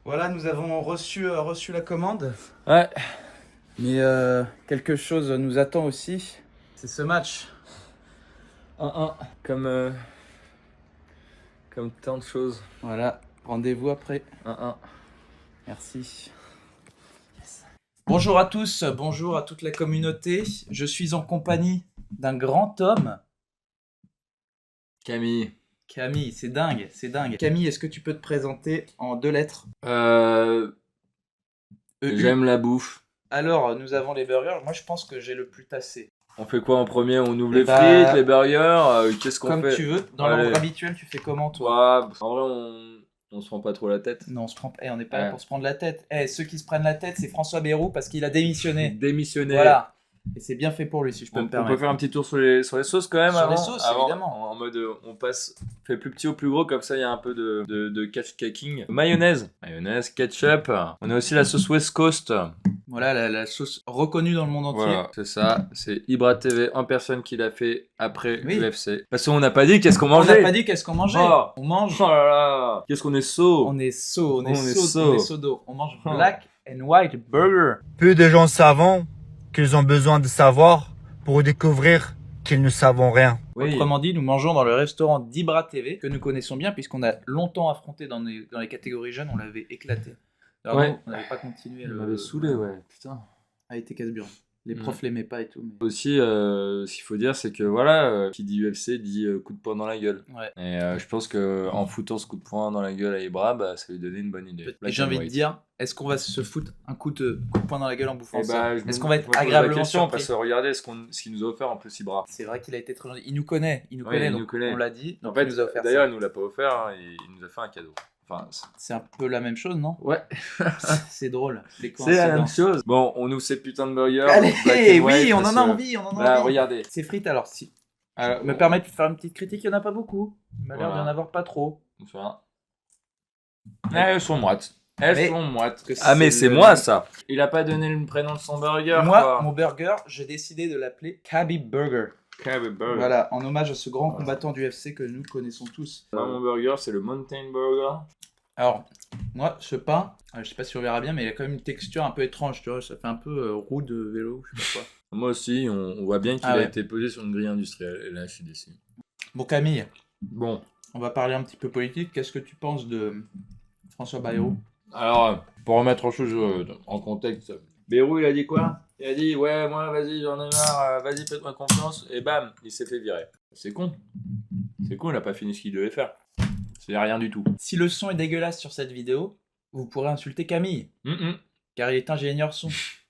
Voilà, nous avons reçu la commande. Ouais. Mais quelque chose nous attend aussi. C'est ce match. 1-1. Comme tant de choses. Voilà, rendez-vous après. 1-1. Merci. Bonjour à tous, bonjour à toute la communauté. Je suis en compagnie d'un grand homme. Camille. Camille, c'est dingue, c'est dingue. Camille, est-ce que tu peux te présenter en 2 lettres? EU. J'aime la bouffe. Alors, nous avons les burgers. Moi, je pense que j'ai le plus tassé. On fait quoi en premier? On ouvre Eh les bah, frites, les burgers. Qu'est-ce qu'on Comme fait? tu veux. Dans Allez. l'ordre habituel, tu fais comment, toi? Ouais, en vrai, on se prend pas trop la tête. Non, on n'est pas là Ouais. pour se prendre la tête. Ceux qui se prennent la tête, c'est François Bayrou parce qu'il a démissionné. Démissionner. Voilà. Et c'est bien fait pour lui, si je peux me On peut permettre. faire un petit tour sur les sauces quand même Sur les avant. sauces, Avant, évidemment. En mode, on fait plus petit au plus gros, comme ça il y a un peu de catch-caking. Mayonnaise, ketchup. On a aussi la sauce West Coast. Voilà, la sauce reconnue dans le monde entier. Voilà, c'est ça. C'est Ibra TV en personne qui l'a fait après Oui. l'UFC. Parce qu'on n'a pas dit qu'est-ce qu'on On mangeait. n'a pas dit qu'est-ce qu'on mangeait. Oh. On mange. Oh là là. Qu'est-ce qu'on est saut. On est saut, on est On est saut, saut. on est sodo. On mange Oh. black and white burger. Peu de gens savent qu'ils ont besoin de savoir pour découvrir qu'ils ne savent rien. Oui. Autrement dit, nous mangeons dans le restaurant d'Ibra TV, que nous connaissons bien, puisqu'on a longtemps affronté dans les catégories jeunes, on l'avait éclaté. Alors Ouais. nous, on n'avait pas continué Il m'avait saoulé, ouais. Putain. à été casse-burn. Les profs l'aimaient pas et tout. Mais... Aussi, ce qu'il faut dire, c'est que voilà, qui dit UFC dit coup de poing dans la gueule. Ouais. Et je pense que en foutant ce coup de poing dans la gueule à Ibra, bah, ça lui donnait une bonne idée. Et Black j'ai and envie de white. dire, est-ce qu'on va se foutre un coup de poing dans la gueule en bouffant Eh ça bah, Est-ce qu'on va être je me pose agréablement la question, surpris parce que regardez ce qu'il nous a offert en plus Ibra. C'est vrai qu'il a été très gentil. Il nous connaît, Ouais, donc il nous connaît. on l'a dit. En Donc fait, il nous a offert d'ailleurs, ça. il nous l'a pas offert, hein, il nous a fait un cadeau. Enfin, C'est un peu la même chose, non? ouais, C'est drôle. Les c'est la même coïncidences. chose. Bon, on ouvre ces putains de burgers. Allez, black and oui, white, on en parce a que- envie, on en a Bah, envie. regardez. Ces frites, alors, si. Me permettre de faire une petite critique, il n'y en a pas beaucoup. Il m'a l'air Voilà. d'y en avoir pas trop. Bonsoir. Elles sont moites. Elles Mais- sont moites. que Ah, mais c'est c'est le- moi ça. Il a pas donné le prénom de son burger. Moi, quoi. mon burger, j'ai décidé de l'appeler Kaby Burger. Cabby burger. Voilà, en hommage à ce grand Voilà. combattant du UFC que nous connaissons tous. Moi, mon burger, c'est le Mountain Burger. Alors, moi, ce pain, je sais pas si on verra bien, mais il a quand même une texture un peu étrange, tu vois. Ça fait un peu roue de vélo, je sais pas quoi. Moi aussi, on voit bien qu'il Ah a ouais. été posé sur une grille industrielle. Et là, je suis déçu. Bon, Camille, Bon, on va parler un petit peu politique. Qu'est-ce que tu penses de François Bayrou? alors, pour remettre les choses en contexte, Bayrou, il a dit quoi? Il a dit, ouais, moi, vas-y, j'en ai marre, vas-y, faites-moi confiance. Et bam, il s'est fait virer. C'est con. C'est con, il a pas fini ce qu'il devait faire. C'est rien du tout. Si le son est dégueulasse sur cette vidéo, vous pourrez insulter Camille, car il est ingénieur son.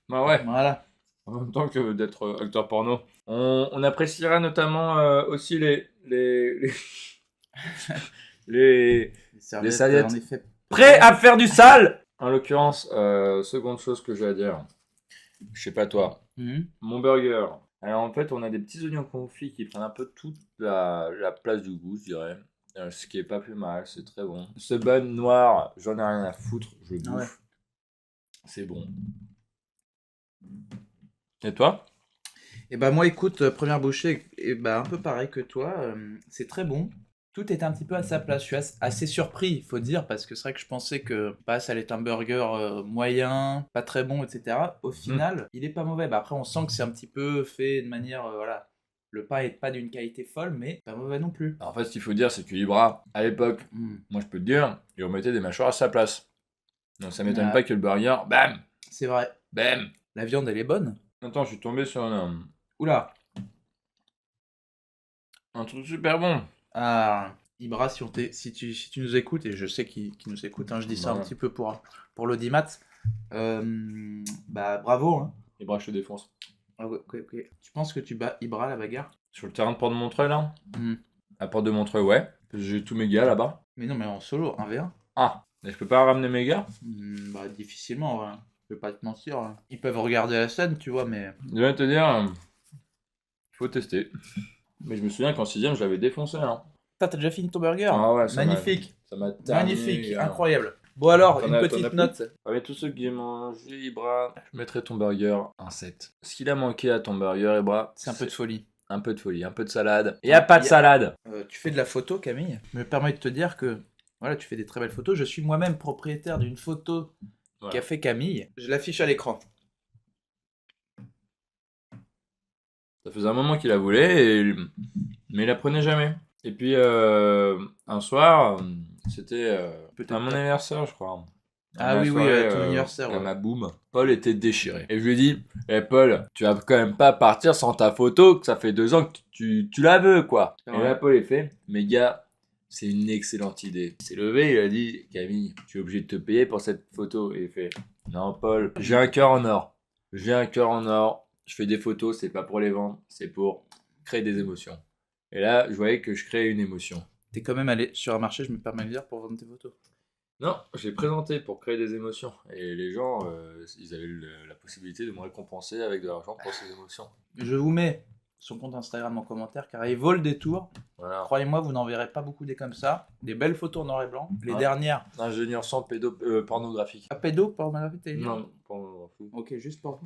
Bah ouais. Voilà. En même temps que d'être acteur porno. On appréciera notamment aussi les Les serviettes. en effet. prêts à faire du sale. En l'occurrence, seconde chose que j'ai à dire. Je sais pas toi. Mhm. Mon burger. Alors en fait, on a des petits oignons confits qui prennent un peu toute la place du goût, je dirais. Ce qui est pas plus mal, c'est très bon. Ce bun noir, j'en ai rien à foutre, je bouffe. Ah ouais. C'est bon. Et toi? Et bah moi écoute, première bouchée, et bah un peu pareil que toi, c'est très bon. Tout est un petit peu à sa place. Je suis assez surpris, il faut dire, parce que c'est vrai que je pensais que bah, ça allait être un burger moyen, pas très bon, etc. Au final, il est pas mauvais. Bah, après, on sent que c'est un petit peu fait de manière, voilà, le pain est pas d'une qualité folle, mais pas mauvais non plus. Alors, en fait, ce qu'il faut dire, c'est que Ibra, à l'époque, Mm. moi je peux te dire, il remettait des mâchoires à sa place. Donc ça m'étonne Ouais. pas que le burger, bam, C'est vrai. bam. La viande, elle est bonne. Attends, je suis tombé sur Oula. un truc super bon. Ah, Ibra, si tu nous écoutes, et je sais qu'il nous écoute, hein, je dis ça un Ouais. petit peu pour l'audimat, bah bravo. Hein. Ibra, je te défonce. Ah ouais, ok. Tu penses que tu bats Ibra à la bagarre? Sur le terrain de Porte de Montreuil, là? Hmm. À Porte de Montreuil, ouais. Parce que j'ai tous mes gars là-bas. Mais non, mais en solo, 1v1. Ah, mais je peux pas ramener mes gars? Bah difficilement, ouais. Je vais pas te mentir. Hein. Ils peuvent regarder la scène, tu vois, mais... Je vais te dire, faut tester. Mais je me souviens qu'en 6ème, je l'avais défoncé, hein. T'as déjà fini ton burger? Ah ouais, ça m'a- Magnifique, Ça m'a terminé, magnifique, gars. incroyable. Bon alors, T'en une as- t'en petite as plus note. Parmi tous ceux qui ont mangé, Ibra, je mettrais ton burger un 7. Ce qu'il a manqué à ton burger, Ibra, C'est un peu de folie. un peu de folie, un peu de salade. Il y a pas de Y a- salade. Tu fais de la photo, Camille. Je me permets de te dire que Voilà, tu fais des très belles photos. Je suis moi-même propriétaire d'une photo Voilà. qu'a fait Camille. Je l'affiche à l'écran. Ça faisait un moment qu'il la voulait, mais il la prenait jamais. Et puis un soir, c'était Peut-être à mon pas. anniversaire, je crois. Ah À ma oui, oui, soirée, ton anniversaire, à ouais. ma boum. Paul était déchiré. Et je lui ai dit, Paul, tu vas quand même pas partir sans ta photo, que ça fait 2 ans que tu la veux, quoi. C'est Et vrai. là, Paul est fait, mais gars, c'est une excellente idée. Il s'est levé, il a dit, Camille, tu es obligé de te payer pour cette photo. Et il fait, non, Paul, j'ai un cœur en or. J'ai un cœur en or. Je fais des photos, c'est pas pour les vendre, c'est pour créer des émotions. Et là, je voyais que je créais une émotion. T'es quand même allé sur un marché, je me permets de dire, pour vendre tes photos. Non, j'ai présenté pour créer des émotions. Et les gens, ils avaient la possibilité de me récompenser avec de l'argent pour ces émotions. Je vous mets son compte Instagram en commentaire car il vole des tours. Voilà. Croyez-moi, vous n'en verrez pas beaucoup des comme ça. Des belles photos en noir et blanc. Les Ouais. dernières. Ingénieur sans pornographique. À pédo, pornographie, t'as dit? Non, pornographique. Ok, juste pour.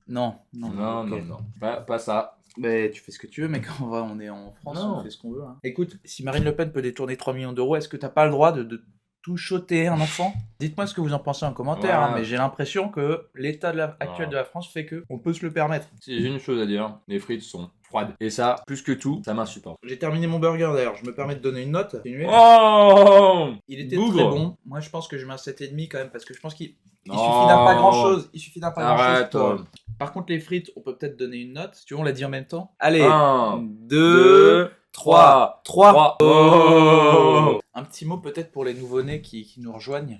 Non, non, Non, ok. non, non. Pas ça. Mais tu fais ce que tu veux, mec. On est en France, Non. on fait ce qu'on veut. Hein. Écoute, si Marine Le Pen peut détourner 3 millions d'euros, est-ce que t'as pas le droit de tout shotter un enfant? Dites-moi ce que vous en pensez en commentaire, Ouais. hein, mais j'ai l'impression que l'état actuel de la France fait que on peut se le permettre. Si j'ai une chose à dire, les frites sont froides. Et ça, plus que tout, ça m'insupporte. J'ai terminé mon burger d'ailleurs, je me permets de donner une note. Continuez. Oh Il était Bougre. très bon. Moi je pense que je mets un 7,5 quand même parce que je pense qu'il Non. suffit d'un pas grand chose. Il suffit d'un pas grand chose. Arrête. Par contre les frites, on peut peut-être donner une note. Si tu veux, on l'a dit en même temps. Allez, 1, 2, 3. 3. Oh. Un petit mot peut-être pour les nouveau-nés qui nous rejoignent.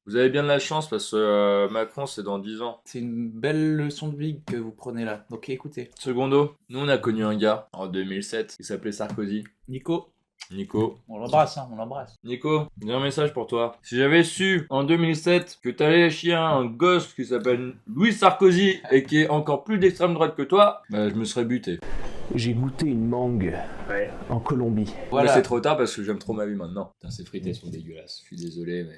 Vous avez bien de la chance parce que Macron, c'est dans 10 ans. C'est une belle leçon de vie que vous prenez là. Donc écoutez. Secondo, nous on a connu un gars en 2007 qui s'appelait Sarkozy. Nico, Nico. on l'embrasse, hein, on l'embrasse. Nico, j'ai un message pour toi. Si j'avais su en 2007 que t'allais chier un gosse qui s'appelle Louis Sarkozy et qui est encore plus d'extrême droite que toi, bah je me serais buté. J'ai goûté une mangue en Colombie. Voilà. Mais c'est trop tard parce que j'aime trop ma vie maintenant. Putain, ces frites elles sont dégueulasses. Je suis désolé, mais.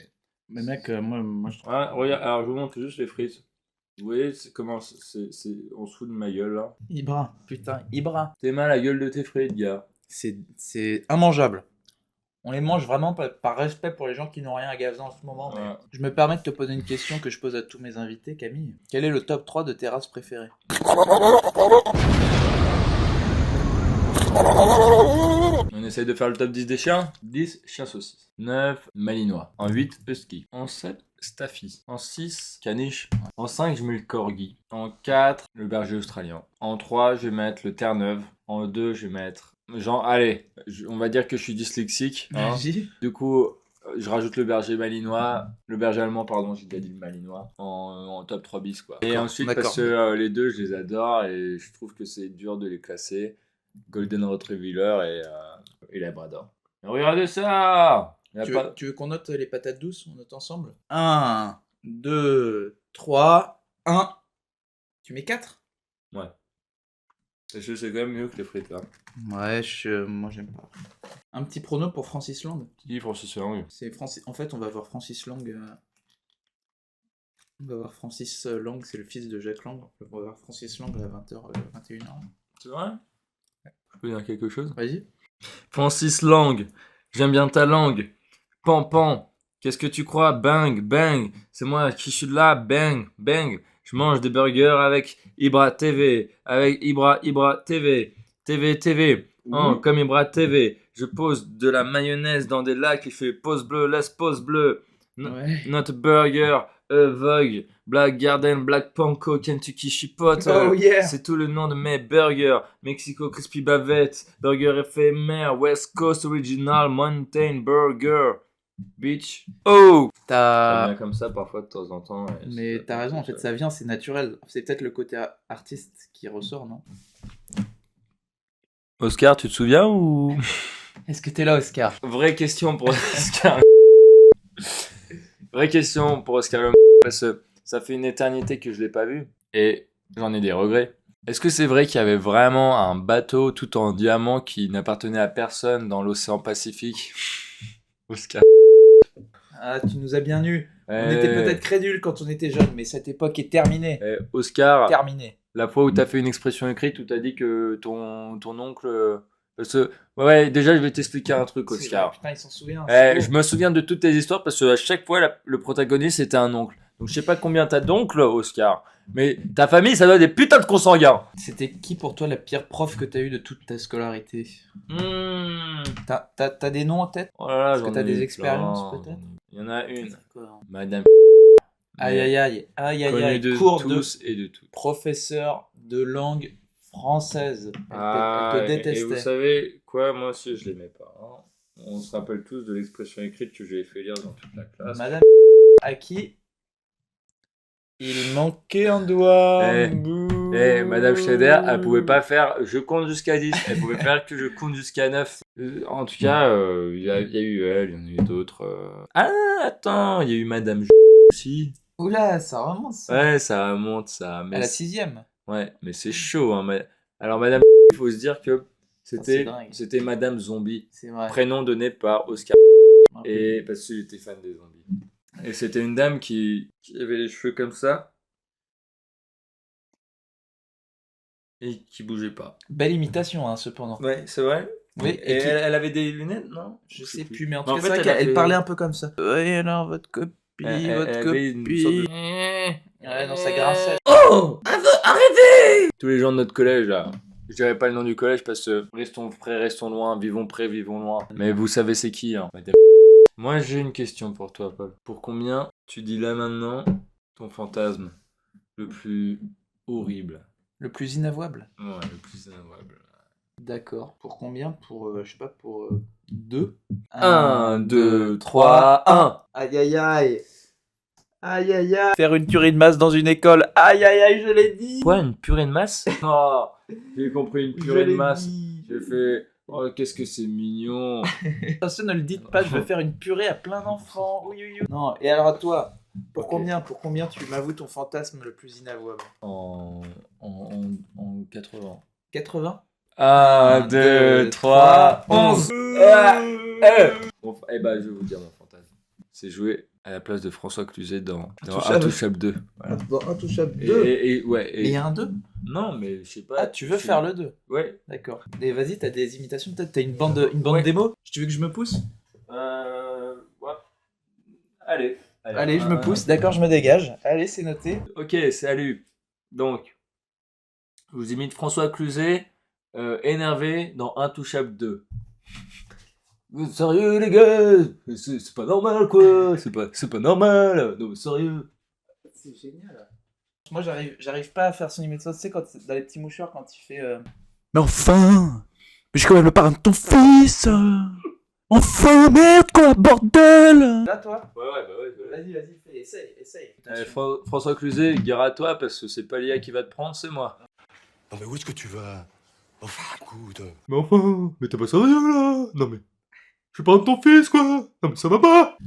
Mais mec, moi je trouve. Ouais, regarde, alors je vous montre juste les frites. Vous voyez comment c'est en dessous de ma gueule là. Ibra, putain, Ibra. T'es mal la gueule de tes frites, gars. C'est immangeable. On les mange vraiment par respect pour les gens qui n'ont rien à gazer en ce moment. Mais Ouais. je me permets de te poser une question que je pose à tous mes invités, Camille. Quel est le top 3 de tes races préférées? On essaye de faire le top 10 des chiens. 10, chien saucisse. 9, malinois. En 8, husky. En 7, staffy. En 6, caniche. En 5, je mets le corgi. En 4, le berger australien. En 3, je vais mettre le terre-neuve. En 2, je vais mettre... Genre, allez, on va dire que je suis dyslexique. Hein. Vas-y. Du coup, je rajoute le berger malinois. Le berger allemand, pardon, j'ai déjà dit le malinois. En top 3 bis, quoi. Et D'accord, ensuite, d'accord. parce que les deux, je les adore et je trouve que c'est dur de les classer. Golden Retriever et Labrador. Regardez ça! Y a Tu pas- veux, tu veux qu'on note les patates douces? On note ensemble? 1, 2, 3, 1. Tu mets 4? Ouais. Je sais quand même mieux que les frites, là. Ouais, moi j'aime pas. Un petit prono pour Francis Lang. Qui Francis Lang? C'est Francis. En fait, on va voir Francis Lang. On va voir Francis Lang, c'est le fils de Jacques Lang. On va voir Francis Lang à 20h, 21h. C'est vrai? Je peux dire quelque chose? Vas-y. Francis Lang, j'aime bien ta langue. Pan pan, qu'est-ce que tu crois? Bang, bang, c'est moi qui suis là, bang, bang. Je mange des burgers avec Ibra TV, avec Ibra TV, TV. Oh, comme Ibra TV, je pose de la mayonnaise dans des lacs, il fait pause bleue, laisse pause bleue. Ouais. Not burger, Vogue, Black Garden, Black Panko, Kentucky Chipotle. Oh yeah. C'est tout le nom de mes burgers. Mexico Crispy Bavette, Burger éphémère, West Coast Original, Mountain Burger. Bitch. Oh! Ça vient comme ça parfois de temps en temps. Mais t'as raison, en fait, ça vient, c'est naturel. C'est peut-être le côté artiste qui ressort, non? Oscar, tu te souviens ou? Est-ce que t'es là, Oscar? Vraie question pour Oscar. Vraie question pour Oscar Le parce que ça fait une éternité que je l'ai pas vu et j'en ai des regrets. Est-ce que c'est vrai qu'il y avait vraiment un bateau tout en diamant qui n'appartenait à personne dans l'océan Pacifique? Oscar. Ah, tu nous as bien eu. On était peut-être crédules quand on était jeunes, mais cette époque est terminée. Oscar, Terminée. la fois où t'as fait une expression écrite où t'as dit que ton oncle Parce que, ouais, déjà, je vais t'expliquer un truc, C'est Oscar. vrai, putain, il s'en souvient. c'est beau. Je me souviens de toutes tes histoires parce que à chaque fois, le protagoniste c'était un oncle. Donc je sais pas combien t'as d'oncles, Oscar. Mais ta famille, ça doit être des putains de consanguins. C'était qui pour toi la pire prof que t'as eu de toute ta scolarité? Mmh. T'as des noms en tête? Oh là là, Est-ce que j'en t'as ai des eu expériences, plein. peut-être? Il y en a une. D'accord. Madame. Aïe aïe aïe, aïe aïe Connue aïe, de cours de tous et de toutes. professeur de langue française. Elle Ah, te et détestait. vous savez quoi, moi aussi je l'aimais pas. Hein. On se rappelle tous de l'expression écrite que je lui ai fait lire dans toute la classe. Madame à qui il manquait un doigt. Bouh. Madame Schneider, elle pouvait pas faire je compte jusqu'à 10, elle pouvait faire que je compte jusqu'à 9. En tout cas, il y a eu elle, il y en a eu d'autres. Ah, attends, il y a eu Madame aussi. Oula, ça remonte ça. Ouais, ça remonte, ça. Mais À la 6ème. ouais, mais c'est chaud. Hein. Alors, Madame, il faut se dire que c'est c'était dingue. Madame Zombie, C'est vrai. prénom donné par Oscar. Ouais. Et parce qu'il était fan des zombies. Et c'était une dame qui avait les cheveux comme ça. Et qui bougeait pas. Belle imitation, hein, cependant. Ouais, c'est vrai. Oui, Et qui- elle avait des lunettes, non? Je sais plus, mais en Mais tout en cas, fait, c'est vrai elle a qu'elle fait- parlait un peu comme ça. Oui, alors, votre copie, votre Elle avait une sorte copie. de... Ouais, non, ça grinçait. Oh, arrêtez! Tous les gens de notre collège, là. Je dirais pas le nom du collège parce que restons près, restons loin, vivons près, vivons loin. Mais vous savez c'est qui, hein. Moi, j'ai une question pour toi, Paul. Pour combien tu dis là maintenant ton fantasme le plus horrible? Le plus inavouable. Ouais, le plus inavouable. D'accord. Pour combien? Pour, je sais pas, pour 2. 1, 2, 3, 1. Aïe aïe aïe. Aïe aïe aïe. Faire une tuerie de masse dans une école. Aïe aïe aïe, je l'ai dit. Quoi, une purée de masse? Oh, j'ai compris une Je purée de l'ai masse. dit. J'ai fait, oh, qu'est-ce que c'est mignon. Attention, ne le dites pas, je veux faire une purée à plein d'enfants. Oui, oui, oui. Non, et alors à toi, pour Ok. combien tu m'avoues ton fantasme le plus inavouable? En 80. 80? 1, 2, 3, 11. Bon, eh ben, je vais vous dire mon fantasme. C'est jouer à la place de François Cluzet dans Intouchable. Intouchable 2. Voilà. Bon, Intouchable Et, 2. ouais. Et il y a un 2? Non, mais je sais pas. Ah, tu veux faire le 2? Ouais. D'accord. Et vas-y, t'as des imitations peut-être? T'as une bande Ouais. démo? Tu veux que je me pousse? Ouais. Allez. Allez, je me pousse. D'accord, je me dégage. Allez, c'est noté. Ok, salut. Donc, je vous imite François Cluzet, énervé dans Intouchable 2. Sérieux les gars, c'est pas normal quoi, c'est pas normal, non mais sérieux. C'est génial. Moi, j'arrive pas à faire son imitation. Tu sais, quand dans les petits mouchoirs, quand il fait. Mais enfin, mais je suis quand même le parrain de ton fils. Enfin, merde, quoi, bordel. Là, toi? Ouais. Vas-y, fais, essaye. François Cluzet, gare à toi parce que c'est pas l'IA qui va te prendre, c'est moi. Non mais où est-ce que tu vas? Enfin, écoute. Mais enfin, mais t'es pas sérieux là? Non mais, je suis pas de ton fils quoi. Non mais ça va pas.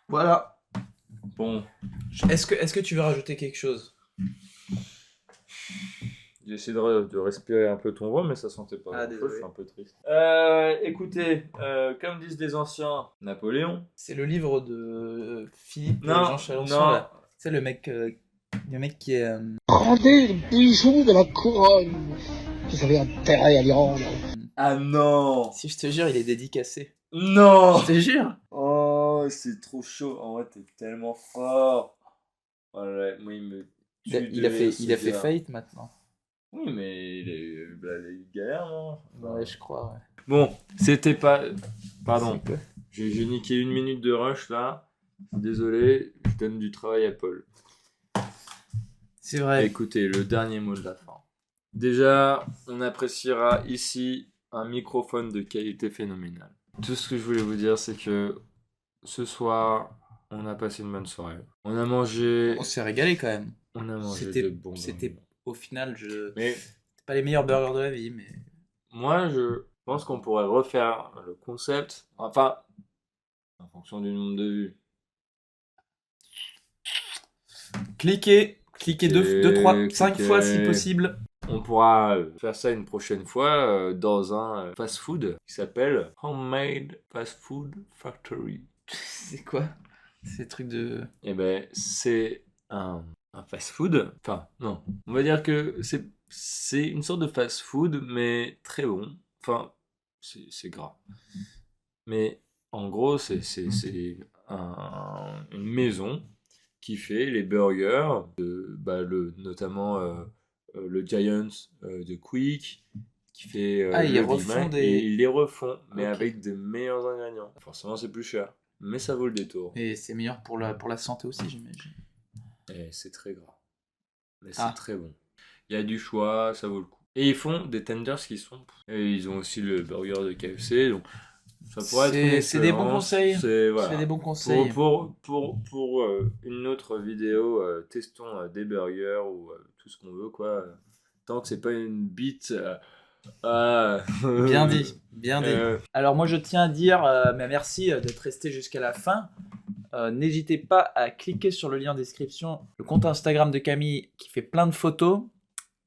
Voilà. Bon, Est-ce que tu veux rajouter quelque chose? j'ai essayé de respirer un peu ton voix, mais ça sentait pas. Ah, grand-chose, désolé. je suis un peu triste. Écoutez, comme disent les anciens, Napoléon. C'est le livre de Philippe Non, Jean Chalençon, non. là. C'est le mec qui est... Rendez le bijou de la couronne. Vous avez intérêt à l'y rendre. Ah non. Si je te jure, il est dédicacé. Non. Je te jure. Oh, c'est trop chaud. En vrai, t'es tellement fort. Voilà, moi, il me tue Il de a rire, fait ce gars. faillite maintenant. Oui, mais il galère, non? Ouais, je crois, ouais. Bon, c'était pas... Pardon. C'est quoi? J'ai niqué 1 minute de rush, là. Désolé, je donne du travail à Paul. C'est vrai. Écoutez, le dernier mot de la fin. Déjà, on appréciera ici un microphone de qualité phénoménale. Tout ce que je voulais vous dire, c'est que ce soir, on a passé une bonne soirée. On a mangé... On s'est régalé quand même. On a mangé C'était- de bons c'était- bonbons. Au final, Mais c'est pas les meilleurs burgers de la vie, mais... moi, je pense qu'on pourrait refaire le concept. Enfin, en fonction du nombre de vues. Cliquez 2, 3, 5 cliquez. fois si possible. On pourra faire ça une prochaine fois dans un fast-food qui s'appelle Homemade Fast Food Factory. C'est quoi? C'est truc de... Et ben, c'est un un fast-food. Enfin, non. On va dire que c'est une sorte de fast-food, mais très bon. Enfin, c'est gras. Mais en gros, c'est une maison qui fait les burgers, notamment le Giants de Quick, qui fait Ils le Big refont Mac, des... et ils les refont, mais Ok. avec des meilleurs ingrédients. Forcément, c'est plus cher, mais ça vaut le détour. Et c'est meilleur pour la santé aussi, j'imagine. Et c'est très gras, mais Ah. c'est très bon. Il y a du choix, ça vaut le coup. Et ils font des tenders qui sont... Et ils ont aussi le burger de KFC, donc ça pourrait être une C'est des bons expérience. conseils. C'est voilà. C'est des bons conseils. Pour une autre vidéo, testons des burgers ou tout ce qu'on veut, quoi. Tant que c'est pas une bite. Bien dit, bien dit. Alors moi je tiens à dire mais merci d'être resté jusqu'à la fin. N'hésitez pas à cliquer sur le lien en description, le compte Instagram de Camille qui fait plein de photos.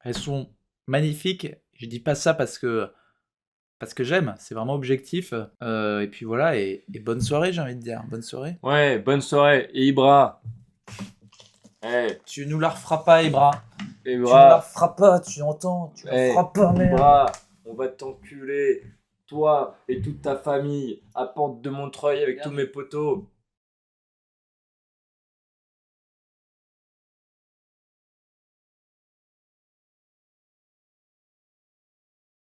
Elles sont magnifiques. Je dis pas ça parce que j'aime, c'est vraiment objectif. Et puis voilà, et bonne soirée, j'ai envie de dire. Bonne soirée. Ouais, bonne soirée. Et Ibra. Hey, Tu nous la referas pas, Ibra. Tu nous la Ibra. referas pas, tu entends. Tu la Hey, referas pas, merde. Ibra, on va t'enculer. Toi et toute ta famille à Porte de Montreuil avec Bien tous vu. mes potos.